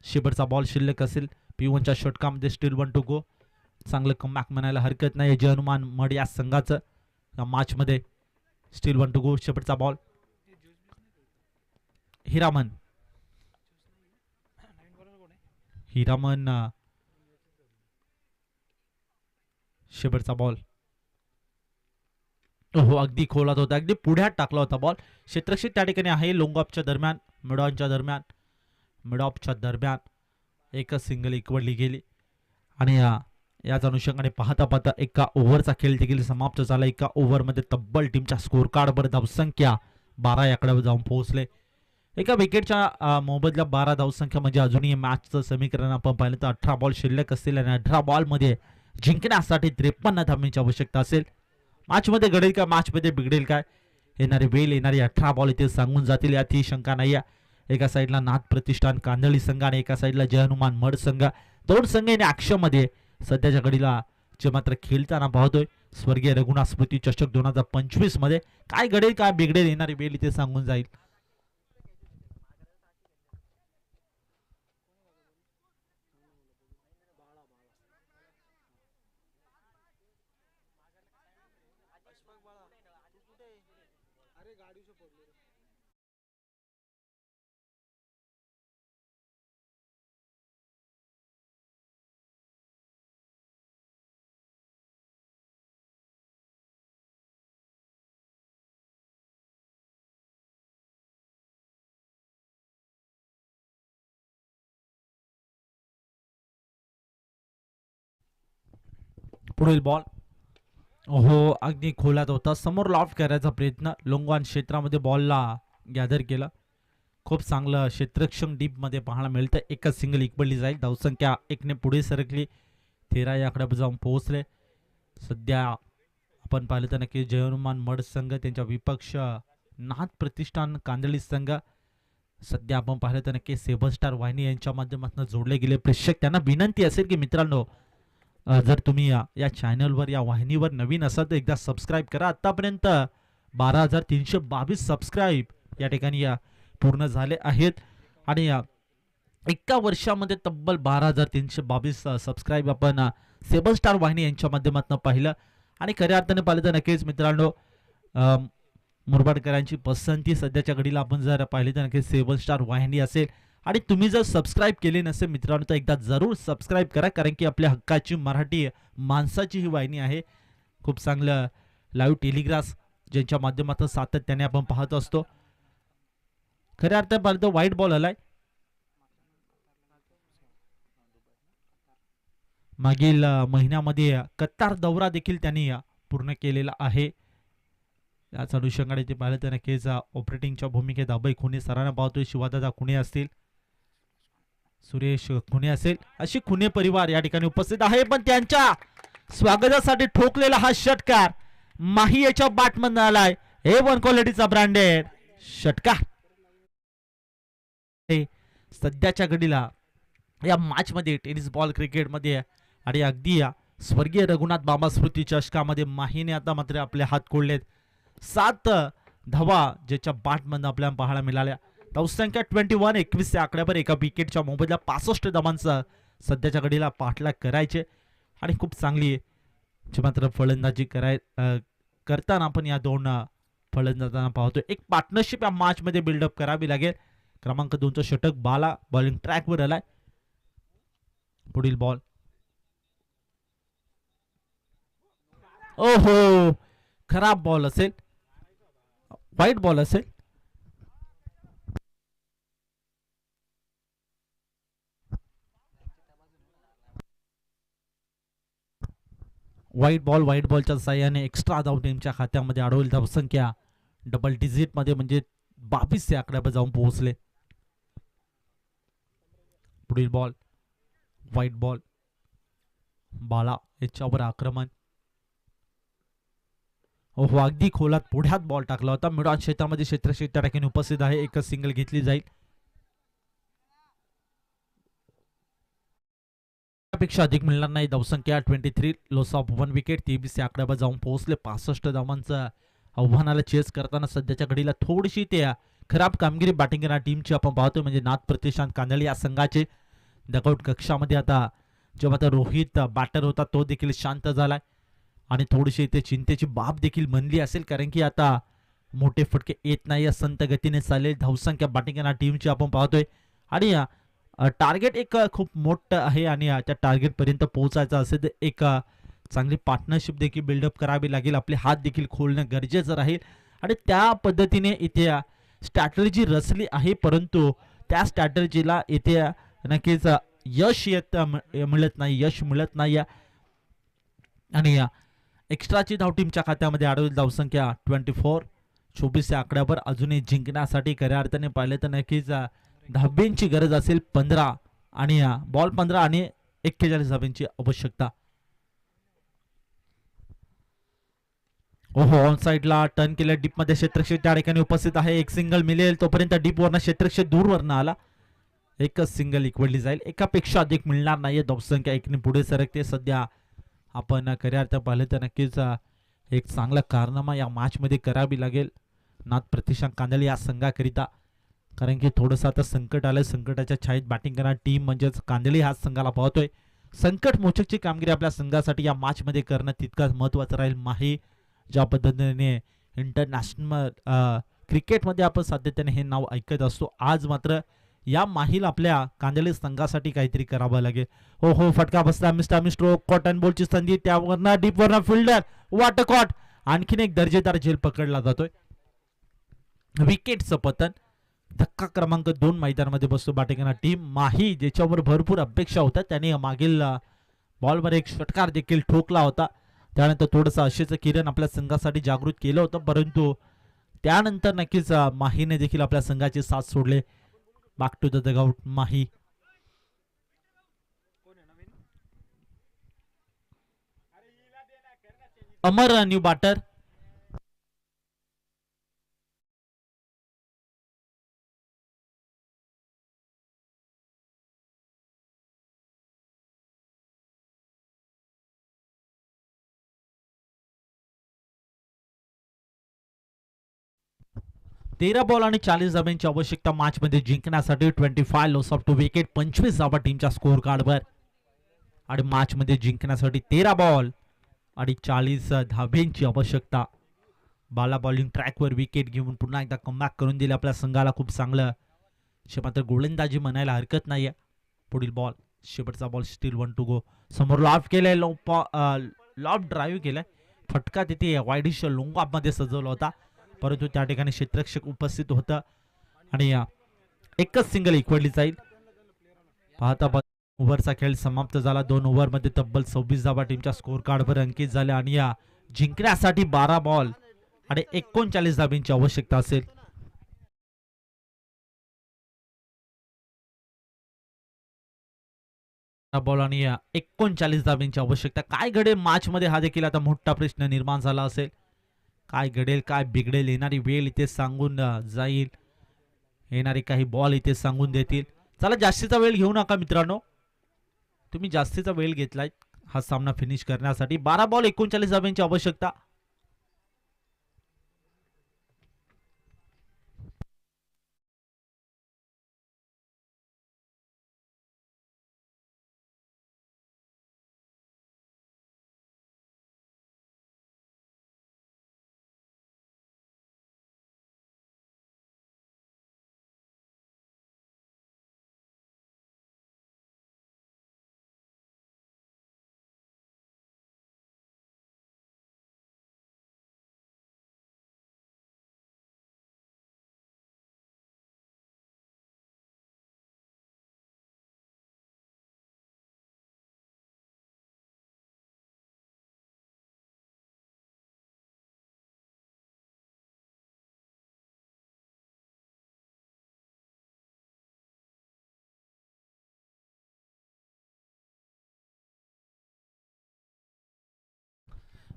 Speaker 1: शेवटचा बॉल शिल्लक असेल P1च्या षटकामध्ये. स्टील 1 टू गो. चांगलं कमबॅक म्हणायला हरकत नाही जय हनुमान मड या संघाचं या मॅच मध्ये. Still 1 to go. शेवटचा बॉल. हिरामन शेवटचा बॉल. हो, अगदी खोलात होता, अगदी पुढ्यात टाकला होता बॉल. क्षेत्ररक्षक त्या ठिकाणी आहे. लोंगऑफच्या दरम्यान, मिडऑफच्या दरम्यान एकच सिंगल इक्वली गेली आणि याच अनुषंगाने पाहता पाहता एका ओव्हरचा खेळ देखील समाप्त झाला. एका ओव्हरमध्ये तब्बल टीमच्या स्कोर कार्डवर धावसंख्या 12 याकड्यावर जाऊन पोहोचले. एका विकेटच्या मोबदल्यात 12 धावसंख्या म्हणजे अजूनही मॅचचं समीकरण आपण पाहिलं तर 18 बॉल शिल्लक असतील आणि 18 बॉलमध्ये जिंकण्यासाठी 53 धावांची आवश्यकता असेल. मॅचमध्ये घडेल का, मॅचमध्ये बिघडेल काय, येणारी 18 बॉल इथे सांगून जातील यात ही शंका नाही. एका साईडला नाथ प्रतिष्ठान कांदळी संघ आणि एका साईडला जय हनुमान मड संघ. 2 संघ या ऍक्शन मध्ये सध्याच्या घडीला जे मात्र खेळताना पाहतोय. स्वर्गीय रघुनाथ स्मृती चषक 2025 मध्ये काय घडेल काय बिघडेल येणारी वेळ इथे सांगून जाईल. पुढील बॉल. हो, अगदी खोलात होता. समोर लॉफ्ट करायचा प्रयत्न. लोंगवान क्षेत्रामध्ये बॉलला गॅदर केला. खूप चांगलं क्षेत्ररक्षण डीप मध्ये पाहायला मिळतं. एकच सिंगल इक्वली जाईल. धावसंख्या 1 ने पुढे सरकली. 13 या आकड्यावर जाऊन पोहोचले. सध्या आपण पाहिलं तर नक्की जयनुमान मड संघ त्यांच्या विपक्ष नाथ प्रतिष्ठान कांदळी संघ सध्या आपण पाहिलं तर नक्की सेबस्टार वाहिनी यांच्या माध्यमातून जोडले गेले प्रेक्षक त्यांना विनंती असेल की मित्रांनो जर तुम्ही या चॅनलवर या वाहिनीवर नवीन असाल तर एकदा सबस्क्राईब करा. आतापर्यंत 12,322 सबस्क्राईब या ठिकाणी पूर्ण झाले आहेत आणि एका वर्षामध्ये तब्बल 12,322 सबस्क्राईब आपण सेबस्टार वाहिनी यांच्या माध्यमातून पाहिलं आणि खऱ्या अर्थाने पाहिलं तर नक्कीच मित्रांनो मुरबाडकरांची पसंती सध्याच्या घडीला आपण जर पाहिली तर नक्की सेबस्टार वाहिनी असेल आणि तुम्ही जर सबस्क्राईब केले नसेल मित्रांनो तर एकदा जरूर सबस्क्राईब करा कारण की आपल्या हक्काची मराठी माणसाची ही वाहिनी आहे. खूप चांगलं लाईव्ह टेलिग्राफ ज्यांच्या माध्यमातून सातत्याने आपण पाहत असतो. खऱ्या अर्थाने पाहिलं तर व्हाईट बॉल आलाय. मागील महिन्यामध्ये कतार दौरा देखील त्यांनी पूर्ण केलेला आहे. याच अनुषंगाने ते पाहिलं तर नक्कीच ऑपरेटिंगच्या भूमिकेत अभय खुने सरांना पाहतोय. शिवादादा खुने असतील, सुरेश खुने असेल, अशी खुने परिवार या ठिकाणी उपस्थित आहे. पण त्यांच्या स्वागतासाठी ठोकलेला हा षटकार माही याच्या बॅटमधून आलाय. A1 क्वालिटीचा ब्रँडेड षटकार सध्याच्या घडीला या मॅच मध्ये टेनिस बॉल क्रिकेट मध्ये आणि अगदी स्वर्गीय रघुनाथ बाबा स्मृती चषकामध्ये माहीने आता मात्र आपले हात कोळलेत. 7 धावा ज्याच्या बॅटमधून आपल्याला पाहायला मिळाल्या. धावसंख्या 21 21 या आकड्यावर एका विकेटच्या मोबदल्यात 65 धावांचा सध्याच्या घडीला पाठलाग करायचे आणि खूप चांगली मात्र फलंदाजी करताना आपण या दोन फलंदाजांना पाहतोय. एक पार्टनरशिप या मॅच मध्ये बिल्डअप करावी लागेल. क्रमांक 2चं षटक बाला बॉलिंग ट्रॅकवर आलाय. पुढील बॉल ओहो खराब बॉल असेल, वाईट बॉल असेल. व्हाईट बॉलच्या साह्याने एक्स्ट्रा धाव टीमच्या खात्यामध्ये अडवली. धावसंख्या डबल डिजिट मध्ये म्हणजे 22 या आकड्यावर जाऊन पोहोचले. पुढील बॉल व्हाईट बॉल, बाला याच्यावर आक्रमण. हो अगदी खोलात पुढ्यात बॉल टाकला होता. मिडॉन क्षेत्रामध्ये क्षेत्रक्षेत्र ठिकाणी उपस्थित आहे. एकच सिंगल घेतली जाईल. पेक्षा अधिक मिळणार नाही. धावसंख्या 23 लॉस ऑफ 1 विकेट. 23 या आकड्यावर जाऊन पोहोचले. 65 धावांचं आव्हानाला चेस करताना सध्याच्या घडीला थोडीशी ते खराब कामगिरी बॅटिंग करणाऱ्या टीमची आपण पाहतोय म्हणजे नाथ प्रतिष्ठान कांदळी या संघाचे. डगआउट कक्षामध्ये आता जेव्हा आता रोहित बॅटर होता तो देखील शांत झालाय आणि थोडीशी इथे चिंतेची बाब देखील बनली असेल कारण की आता मोठे फटके येत नाही. या संत गतीने चालेल धावसंख्या बॅटिंग करणाऱ्या टीमची आपण पाहतोय आणि टार्गेट एक खूप मोठं आहे आणि त्या टार्गेट पर्यंत पोहोचायचं असेल तर एक चांगली पार्टनरशिप देखील बिल्डअप करावी लागेल. आपले हात देखील खोलणं गरजेचं राहील आणि त्या पद्धतीने इथे स्ट्रॅटर्जी रचली आहे परंतु त्या स्ट्रॅटर्जीला इथे नक्कीच यश मिळत नाही आणि एक्स्ट्राची धाव टीमच्या खात्यामध्ये अडवली. धावसंख्या 24 24 या आकड्यावर अजूनही जिंकण्यासाठी खऱ्या अर्थाने पाहिलं तर नक्कीच धाब्यांची गरज असेल 15 आणि बॉल 15 आणि 41 धाब्यांची आवश्यकता. ओहो ऑन साइडला टर्न केल्या डीप मध्ये क्षेत्रक्षेत्र त्या ठिकाणी उपस्थित आहे. एक सिंगल मिळेल तोपर्यंत डीप वरनं क्षेत्रक्षेत्र दूर वरनं आला. एकच सिंगल इक्वडली जाईल. एकापेक्षा अधिक मिळणार नाहीये. धावसंख्या 1 ने पुढे सरकते. सध्या आपण खऱ्या अर्थ पाहिलं तर नक्कीच एक चांगला कारनामा या मॅच मध्ये करावी लागेल नाथ प्रतिष्ठान कांदळी या संघाकरिता कारण की थोडंसं आता संकट आलं. संकटाच्या छायेत बॅटिंग करणारी टीम म्हणजेच कांदळी ह्या संघाला पाहतोय. संकट मोचकची कामगिरी आपल्या संघासाठी या मॅच मध्ये करणं तितकंच महत्वाचं राहील. माही ज्या पद्धतीने इंटरनॅशनल क्रिकेटमध्ये आपण सातत्याने हे नाव ऐकत असतो आज मात्र या माहीला आपल्या कांदळी संघासाठी काहीतरी करावं लागेल. हो फटका बसला. मिस्टर स्ट्रोक कॉटन बॉलची संधी त्यावरनं डीप वरनं फिल्डर वॉटर कॉट आणखीन एक दर्जेदार झेल पकडला जातोय. विकेटचं पतन. धक्का क्रमांक 2 मैदानामध्ये बसतो बॅटिंग करणारी टीम माही ज्याच्यावर भरपूर अपेक्षा होत्या. त्याने मागील बॉलवर एक षटकार देखील ठोकला होता. त्यानंतर थोडंसं आशेचं किरण आपल्या संघासाठी जागृत केलं होतं परंतु त्यानंतर नक्कीच माहीने देखील आपल्या संघाची साथ सोडले. Back to the dugout Mahi. Amar new batter. तेरा बॉल आणि 40 धाब्यांची आवश्यकता मॅच मध्ये जिंकण्यासाठी. 25 लॉस ऑफ 2 विकेट, 25 धाबा टीमच्या स्कोर कार्डवर. आणि मॅच मध्ये जिंकण्यासाठी 13 बॉल आणि 40 धाब्यांची आवश्यकता. बाला बॉलिंग ट्रॅकवर विकेट घेऊन पुन्हा एकदा कमबॅक करून दिले आपल्या संघाला. खूप चांगलं मात्र गोलंदाजी म्हणायला हरकत नाहीये. पुढील बॉल, शेवटचा बॉल, स्टील 1 टू गो. समोर लॉफ्ट केलंय, लॉफ्ट ड्राईव्ह केलाय. फटका तिथे वाईडिश लोंगॉप मध्ये सजवला होता, परंतु त्या ठिकाणी क्षेत्ररक्षक उपस्थित होतं आणि एकच सिंगल इक्वली जाईल. पाहता ओव्हरचा खेळ समाप्त झाला. 2 ओव्हरमध्ये तब्बल 26 धाबा टीमच्या स्कोर कार्डवर अंकित झाल्या आणि या जिंकण्यासाठी 12 बॉल आणि 39 धाब्यांची आवश्यकता असेल. बॉल आणि 39 धाब्यांची आवश्यकता. काय घडेल मॅच मध्ये हा देखील आता मोठा प्रश्न निर्माण झाला असेल. काय घडेल, काय बिघडेल, येणारी वेळ इथे सांगून जाईल, येणारे काही बॉल इथे सांगून देतील. चला जास्तीचा वेळ घेऊ नका मित्रांनो, तुम्ही जास्तीचा वेळ घेतलाय हा सामना फिनिश करण्यासाठी. 12 बॉल 39 धाब्यांची आवश्यकता.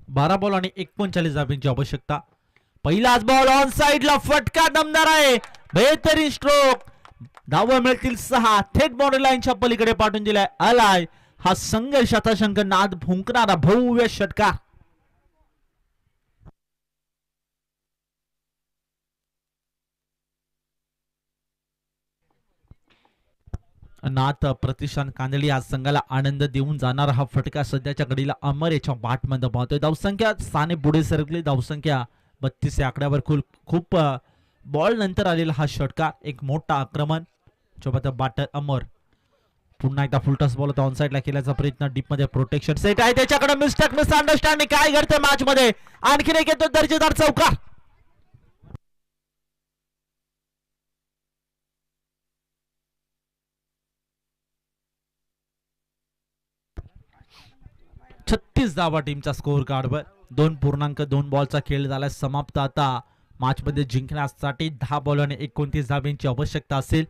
Speaker 1: बारा बॉल आणि 39 धाब्यांची आवश्यकता. पहिलाच बॉल ऑन साइडला, फटका दमदार आहे, बेहतरीन स्ट्रोक. धावा मिळतील 6, थेट बॉर्डर लाईनच्या पलीकडे पाठवून दिलाय. आलाय हा संघर्षाचा शंखनाद फुंकणारा भव्य षटकार. नाथ प्रतिष्ठान कांदळी आज संघाला आनंद देऊन जाणारा हा फटका सध्याच्या घडीला अमर याच्या बॅटमध्ये पाहतोय. धावसंख्या स्थाने पुढे सरकली, धावसंख्या 32 या आकड्यावर. खूप बॉल नंतर आलेला हा षटकार, एक मोठा आक्रमण. सोबत बॅटर अमर पुन्हा एकदा फुलटॉस बॉल ऑन साइडला केल्याचा प्रयत्न, डीप मध्ये प्रोटेक्शन सेट आहे त्याच्याकडे. मिस अंडरस्टँडिंग काय घडतं मॅच मध्ये, आणखीन एक येतो दर्जेदार चौकार. छत्तीस धावा टीमच्या स्कोर कार्डवर. 2.2 बॉलचा खेळ झाला समाप्त. आता मॅच मध्ये जिंकण्यासाठी 10 बॉल आणि 29 धाब्यांची आवश्यकता असेल.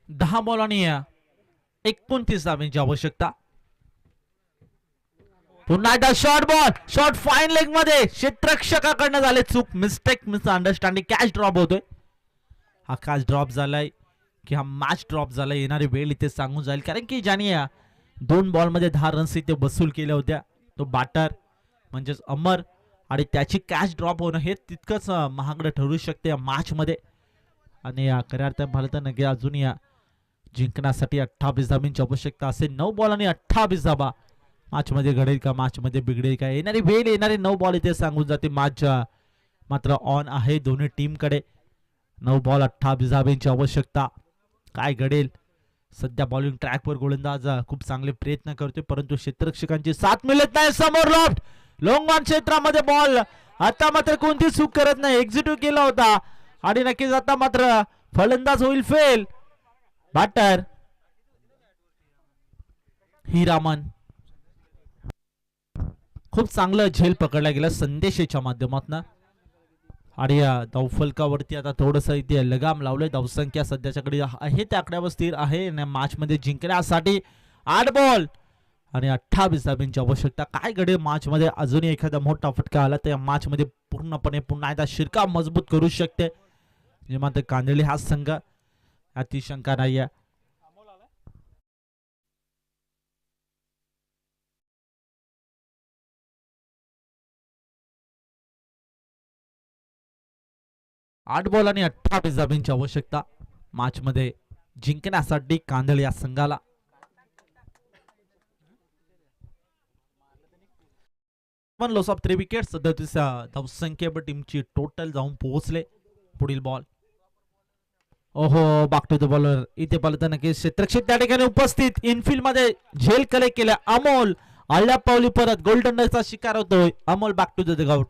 Speaker 1: 10 बॉल आणि 29 धाब्यांची आवश्यकता. पुन्हा एकदा short ball, short fine leg मध्ये, क्षेत्ररक्षकाकडनं झाले चूक, mistake, miss understanding. Catch drop होतोय. हा कॅच ड्रॉप झालाय की हा मॅच ड्रॉप झाला, येणारी वेळ इथे सांगून जाईल. कारण की ज्याने 2 बॉल मध्ये 10 रन्स इथे वसूल केल्या होत्या तो बॅटर म्हणजेच अमर, आणि त्याची कॅच ड्रॉप होणं हे तितकंच महागडं ठरू शकते या मॅच मध्ये. आणि खऱ्या अर्थाने पाहिलं तर नक्की अजून या जिंकण्यासाठी 28 धाब्यांची आवश्यकता असेल. 9 बॉल आणि 28 धाबा. मॅच मध्ये घडेल का, मॅच मध्ये बिघडेल का, येणारी वेळ, येणारे 9 बॉल इथे सांगून जाते. मॅच मात्र ऑन आहे दोन्ही टीम कडे. 9 बॉल 28 धाब्यांची आवश्यकता. काय घडेल, सध्या बॉलिंग ट्रॅकवर गोलंदाज खूप चांगले प्रयत्न करतोय, परंतु क्षेत्ररक्षकांची साथ मिळत नाही. समोर लॉफ्ट, लॉंग ऑन क्षेत्रामध्ये बॉल. आता मात्र कोणती चूक करत नाही, एक्झिक्यूट केला होता आणि नक्कीच आता मात्र फलंदाज होईल फेल. बॅटर हिरामन. खूप चांगलं झेल पकडला गेला संदेशाच्या माध्यमातून. आणि या धावफलकावरती आता थोडंसं इथे लगाम लावलंय. धावसंख्या सध्याच्याकडे आहे त्या आकड्यावर स्थिर आहे. मॅच मध्ये जिंकण्यासाठी 8 बॉल आणि 28 धाब्यांची आवश्यकता. काय घडेल मॅच मध्ये? अजूनही एखादा मोठा फटका आला तर या मॅच मध्ये पूर्णपणे पुन्हा एकदा शिरकाव मजबूत करू शकते. मात्र कांदिवली हा संघ अति शंका नाही आहे. आठ बॉल आणि 28 धाब्यांची आवश्यकता मॅच मध्ये जिंकण्यासाठी कांदिवली या संघाला. Loss of 3 wicket. 37 धावसंख्येवर टीमची टोटल जाऊन पोहोचले. पुढील बॉल. ओहो, बॅक टू द बॉलर. इथे पालताना की क्षेत्रक्षेत्र त्या ठिकाणी उपस्थित. इनफिल्ड मध्ये झेल कलेक्ट केल्या अमोल. आल्या पावली परत गोल्डन डकचा शिकार होतोय Amol. Back to the dugout.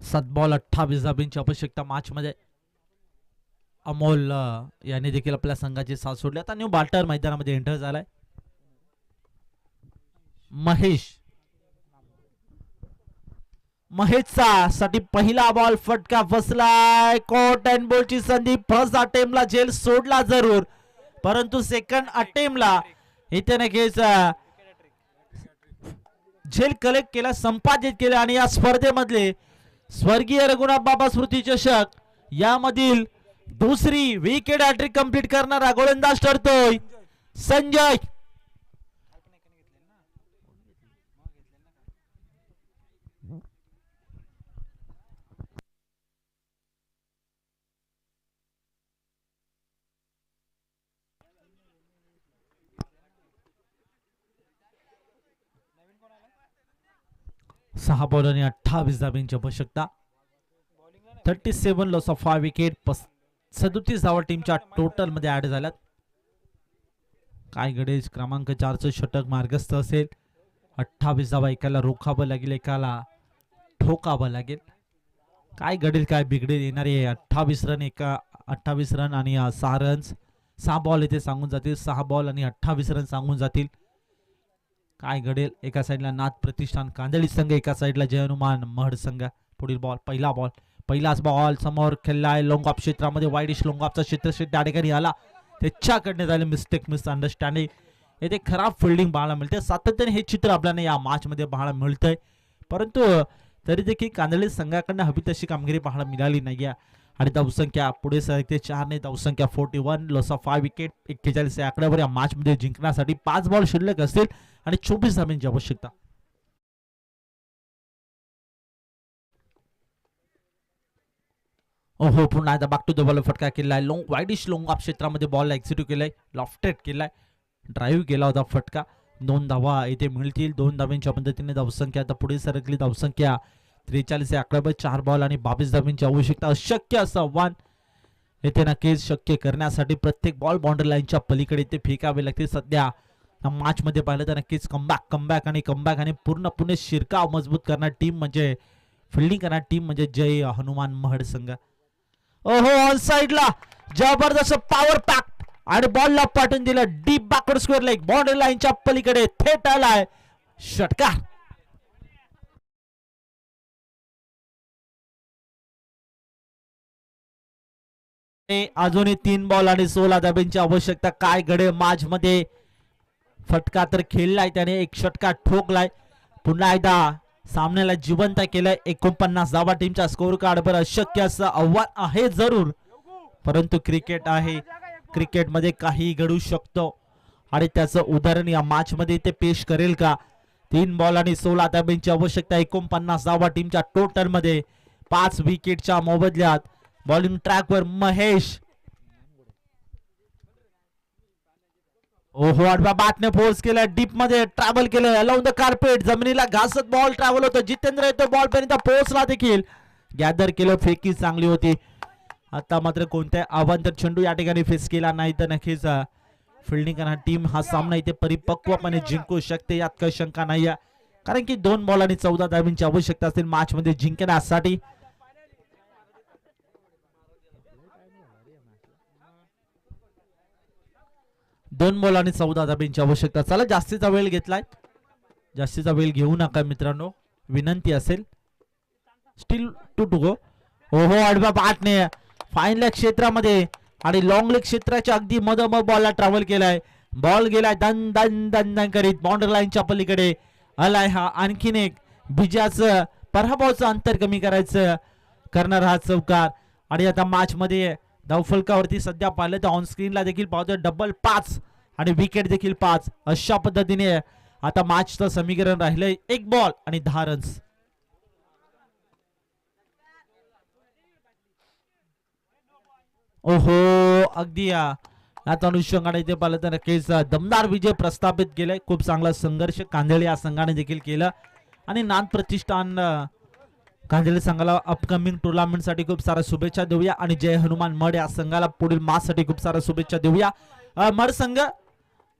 Speaker 1: सात बॉल 28 धाब्यांची आवश्यकता मॅच मध्ये. अमोल याने देखील आपल्या संघाची साथ सोडली. आता न्यू बाल्टर मैदानामध्ये एंटर झालाय. महेशचा साठी पहिला बॉल फटका बसलाय. कोर्ट अँड बॉलची संधी. फर्स्ट अटेम्प्टला झेल सोडला जरूर, परंतु सेकंड अटेम्प्टला इथे नक्कीच झेल कलेक्ट केला, संपादित केला आणि या स्पर्धेमधले स्वर्गीय रघुनाथ बाबा स्मृती चषक यामधील दुसरी विकेट हॅट्रिक कंप्लीट करणारा गोलंदाज ठरतोय संजय. सहा बॉल आणि 28 धाब्यांची आवश्यकता. 37 लॉस ऑफ 5 विकेट. 37 धावा टीमच्या टोटल मध्ये ऍड झाल्यात. काय घडेल? क्रमांक 4चं षटक मार्गस्थ असेल. 28 धावा एकाला रोखावं लागेल, एकाला ठोकावं लागेल. काय घडेल, काय बिघडेल? येणारे 28 रन, 28 रन आणि 6 रन्स. 6 बॉल इथे सांगून जातील. 6 बॉल आणि 28 रन सांगून जातील. काय घडेल? एका साईडला नाथ प्रतिष्ठान कांदिवली संघ, एका साईडला जय हनुमान महड संघ. पुढील बॉल. पहिलाच बॉल समोर खेळलाय लॉंग ऑफ क्षेत्रामध्ये. वाईडिश लॉंग ऑफचा क्षेत्र त्या ठिकाणी आला. त्याच्याकडनं झाले मिस अंडरस्टँडिंग. येथे खराब फिल्डिंग पाहायला मिळते. सातत्याने हे चित्र आपल्याला या मॅच मध्ये पाहायला मिळतंय, परंतु तरी देखील कांदिवली संघाकडनं हवी तशी कामगिरी पाहायला मिळाली नाहीये. आणि धावसंख्या पुढे सरकते 4 ने. धावसंख्या 41 लॉस ऑफ 5 विकेट. 41 या आकड्यावर या मॅच मध्ये जिंकण्यासाठी 5 बॉल शिल्लक असतील आणि 24 धाब्यांची आवश्यकता. ओहो, पुन्हा एकदा बॅक टू द बॉल. फटका केलाय लॉंग वाईडिश लॉंग ऑफ क्षेत्रामध्ये. बॉलला एक्झिक्यूट केलाय, लॉफ्टेड केलाय, ड्राईव्ह केला होता फटका. 2 धावा इथे मिळतील. 2 धाब्यांच्या पद्धतीने धावसंख्या आता पुढे सरकली. धावसंख्या 43 या आकड्यावर 4 बॉल आणि 22 धाब्यांची आवश्यकता. अशक्य असं आव्हान येथे नक्कीच शक्य करण्यासाठी प्रत्येक बॉल बाउंड्री लाईनच्या पलीकडे ते फेकावे लागते. सध्या मॅच मध्ये पाहिलं तर नक्कीच कमबॅक आणि पूर्णपणे शिरकाव मजबूत करणार टीम म्हणजे फिल्डिंग करणार टीम म्हणजे जय हनुमान महड संघ. ओहो, ऑन साइडला जबरदस्त पॉवर पॅक आणि बॉलला पाठवून दिलं deep backward square leg. Boundary लाईनच्या पलीकडे थेट आलाय षटकार. अजूनही 3 बॉल आणि 16 धाब्यांची आवश्यकता. काय घडेल मॅच मध्ये? फटका तर खेळलाय त्याने, एक षटकार ठोकलाय. पुन्हा एकदा सामन्याला जिवंत केलंय. 49 धावा टीमच्या स्कोर कार्डवर. अशक्य असं आव्हान आहे जरूर, परंतु क्रिकेट आहे. क्रिकेटमध्ये काही घडू शकतो आणि त्याचं उदाहरण या मॅच मध्ये ते पेश करेल का? 3 बॉल आणि 16 धाब्यांची आवश्यकता. 49 धावा टीमच्या टोटल मध्ये. 5 विकेटच्या मोबदल्यात बॉलिंग ट्रॅकवर महेश. ओहो आडव्या बॅटने फोर्स केलाय डीप मध्ये ट्रॅव्हल केलं अलाउन द कार्पेट जमिनीला घासत बॉल ट्रॅव्हल होतो जितेंद्र येतो बॉल पर्यंत पोहोचला देखील गॅदर केलं फेकी चांगली होती आता मात्र कोणत्याही आव्हान तर चेंडू या ठिकाणी फेस केला नाही तर नक्कीच फिल्डिंग करणारी टीम हा सामना इथे परिपक्वपणे जिंकू शकते यात काही शंका नाही कारण की 2 बॉल आणि 14 धावांची आवश्यकता असेल मॅच मध्ये जिंकण्यासाठी 2 बॉल आणि 14 धावांची आवश्यकता चला जास्तीचा वेळ घेतलाय जास्तीचा वेळ घेऊ नका मित्रांनो विनंती असेल स्टील टू गो ओहो आडव्या बॅटने फाईन लेग क्षेत्रामध्ये आणि लॉंग लेग क्षेत्राच्या अगदी मधोमध बॉलला ट्रॅव्हल केलाय बॉल गेलाय दन दन दन दन करीत बाउंड्री लाईनच्या पलीकडे आलाय हा आणखीन एक विजयाचं पराभवाचं अंतर कमी करायचं करणार हा चौकार आणि आता मॅच मध्ये धावफलकावरती सध्या पाहिलं तर ऑन स्क्रीनला देखील पाहतोय डबल 5 आणि विकेट देखील 5 अशा पद्धतीने आता मॅचचं समीकरण राहिलंय 1 बॉल आणि 10 रन्स ओहो अगदी आता अनुषंगाने इथे पाहिलं तर नक्कीच दमदार विजय प्रस्थापित केलाय खूप चांगला संघर्ष कांदळे या संघाने देखील केलं आणि नाथ प्रतिष्ठान कांदळे संघाला अपकमिंग टुर्नामेंट साठी खूप साऱ्या शुभेच्छा देऊया आणि जय हनुमान मड या संघाला पुढील मॅच साठी खूप साऱ्या शुभेच्छा देऊया मड संघ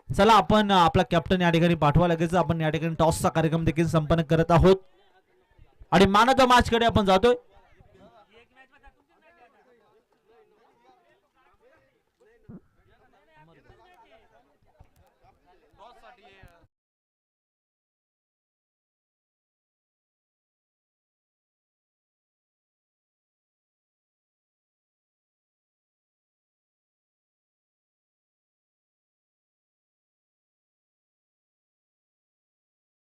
Speaker 1: चला आपण आपला कॅप्टन या ठिकाणी पाठवा लगेच आपण या ठिकाणी टॉसचा कार्यक्रम देखील संपन्न करत आहोत आणि मॅन ऑफ द मॅच कडे आपण जातोय